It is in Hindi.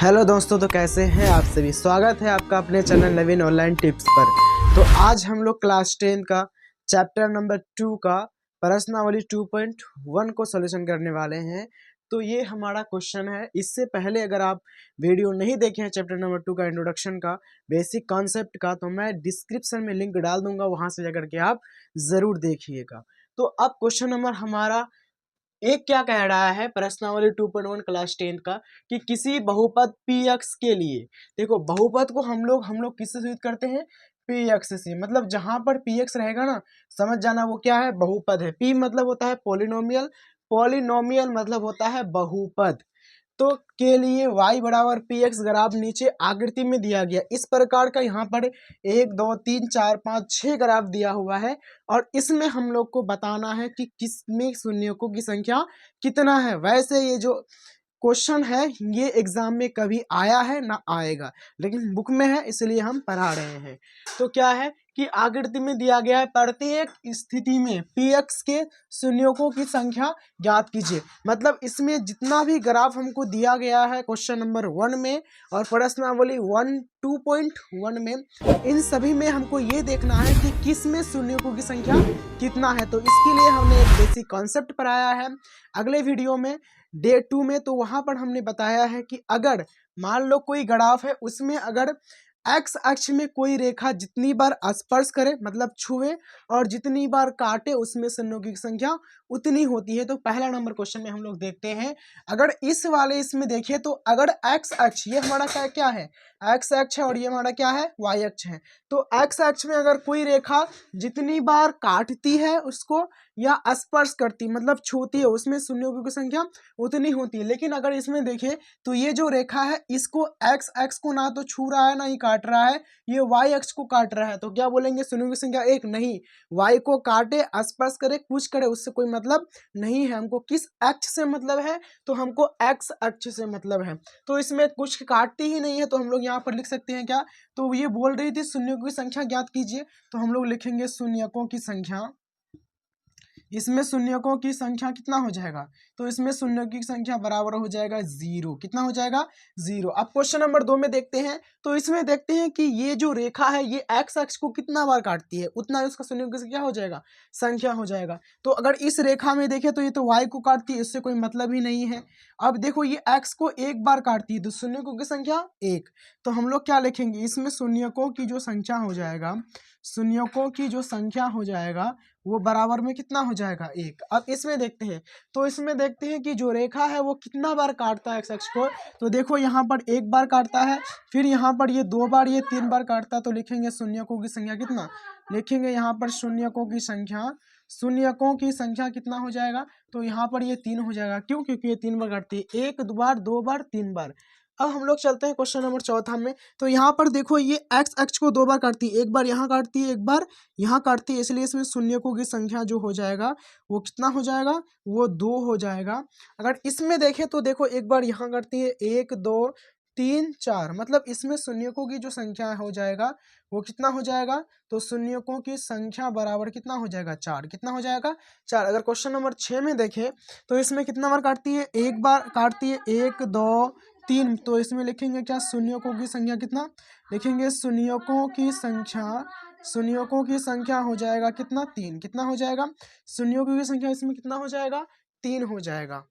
हेलो दोस्तों, तो कैसे हैं आप सभी। स्वागत है आपका अपने चैनल नवीन ऑनलाइन टिप्स पर। तो आज हम लोग क्लास 10 का चैप्टर नंबर 2 का प्रश्नावली 2.1 को सॉल्यूशन करने वाले हैं। तो ये हमारा क्वेश्चन है। इससे पहले अगर आप वीडियो नहीं देखे हैं चैप्टर नंबर 2 का इंट्रोडक्शन का बेसिक कॉन्सेप्ट का, तो मैं डिस्क्रिप्शन में लिंक डाल दूंगा, वहां से जाकर के आप जरूर देखिएगा। तो अब क्वेश्चन नंबर हमारा एक क्या कह रहा है प्रश्नावली 2.1 क्लास 10 का कि किसी बहुपद px के लिए, देखो बहुपद को हम लोग किससे सूचित करते हैं, px से। मतलब जहां पर px रहेगा ना, समझ जाना वो क्या है, बहुपद है। p मतलब होता है पॉलिनोमियल, पॉलिनोमियल मतलब होता है बहुपद। तो के लिए y बराबर पी एक्स ग्राफ नीचे आकृति में दिया गया इस प्रकार का, यहाँ पर 1 2 3 4 5 6 ग्राफ दिया हुआ है और इसमें हम लोग को बताना है कि किसमें शून्यों की संख्या कितना है। वैसे ये जो क्वेश्चन है ये एग्जाम में कभी आया है ना आएगा, लेकिन बुक में है इसलिए हम पढ़ा रहे हैं। तो क्या है कि आकृति में दिया गया है प्रत्येक स्थिति में px के शून्यों की संख्या ज्ञात कीजिए। मतलब इसमें जितना भी ग्राफ हमको दिया गया है क्वेश्चन नंबर 1 में और प्रश्नावली 2.1 में, इन सभी में हमको ये देखना है कि किस में शून्यों की संख्या कितना है। तो इसके लिए हमने एक बेसिक कॉन्सेप्ट पढ़ाया है अगले वीडियो में डे 2 में। तो वहां पर हमने बताया है कि अगर मान लो कोई ग्राफ है, उसमें अगर एक्स अक्ष में कोई रेखा जितनी बार स्पर्श करे मतलब छुए और जितनी बार काटे, उसमें शून्यों की संख्या उतनी होती है। तो पहला नंबर क्वेश्चन में हम लोग देखते हैं, अगर इस वाले इसमें देखें तो अगर एक्स अक्ष ये हमारा क्या है, एक्स अक्ष है और ये हमारा क्या है, वाई अक्ष है। तो एक्स अक्ष में अगर कोई रेखा जितनी बार काटती है उसको या स्पर्श करती मतलब छूती है, उसमें शून्यों की संख्या उतनी होती है। लेकिन अगर इसमें देखें तो ये जो रेखा है इसको एक्स अक्ष को ना तो छू रहा है ना ही काट रहा है, ये वाई अक्ष को काट रहा है। तो क्या बोलेंगे, शून्यों की संख्या एक नहीं। वाई को काटे स्पर्श करे कुछ करे उससे कोई मतलब नहीं है। हमको किस अक्ष से मतलब है, तो हमको एक्स अक्ष से मतलब है। तो इसमें कुछ काटती ही नहीं है, तो हम लोग यहाँ पर लिख सकते हैं क्या, तो ये बोल रही थी शून्यों की संख्या ज्ञात कीजिए। तो हम लोग लिखेंगे शून्यकों की संख्या। इसमें शून्यकों की संख्या कितना हो जाएगा, तो इसमें शून्य की संख्या बराबर हो जाएगा 0। कितना हो जाएगा, 0। अब क्वेश्चन नंबर 2 में देखते हैं। तो इसमें देखते हैं कि ये जो रेखा है ये एक्स अक्ष को कितना बार काटती है, उतना उसका शून्य की संख्या हो जाएगा, संख्या हो जाएगा। तो अगर इस रेखा में देखें तो ये तो वाई को काटती है, इससे कोई मतलब ही नहीं है। अब देखो ये एक्स को एक बार काटती है, तो शून्यकों की संख्या 1। तो हम लोग क्या लिखेंगे, इसमें शून्यकों की जो संख्या हो जाएगा, शून्यकों की जो संख्या हो जाएगा वो बराबर में कितना हो जाएगा, 1। अब इसमें देखते हैं, तो इसमें देखते हैं कि जो रेखा है वो कितना बार काटता है एक्स अक्ष को। तो देखो यहाँ पर एक बार काटता है, फिर यहाँ पर ये 2 बार, ये 3 बार काटता है। तो लिखेंगे शून्यकों की संख्या कितना, लिखेंगे यहाँ पर शून्यकों की संख्या, शून्यकों की संख्या कितना हो जाएगा, तो यहाँ पर ये 3 हो जाएगा। क्यों, क्योंकि ये 3 बार काटती है, 1 बार 2 बार 3 बार। अब हम लोग चलते हैं क्वेश्चन नंबर 4 में। तो यहाँ पर देखो ये एक्स अक्ष को 2 बार काटती है, एक बार यहाँ काटती है एक बार यहाँ काटती है, इसलिए इसमें शून्यकों की संख्या जो हो जाएगा वो कितना हो जाएगा, वो 2 हो जाएगा। अगर इसमें देखें तो देखो एक बार यहाँ काटती है 1 2 3 4, मतलब इसमें शून्यकों की जो संख्या हो जाएगा वो कितना हो जाएगा, तो शून्यकों की संख्या बराबर कितना हो जाएगा, 4। कितना हो जाएगा, 4। अगर क्वेश्चन नंबर 6 में देखें तो इसमें कितना बार काटती है, एक बार काटती है 1 2 3। तो इसमें लिखेंगे क्या, शून्यकों की संख्या कितना, लिखेंगे शून्यकों की संख्या, शून्यकों की संख्या हो जाएगा कितना, 3। कितना हो जाएगा, शून्यकों की संख्या इसमें कितना हो जाएगा, 3 हो जाएगा।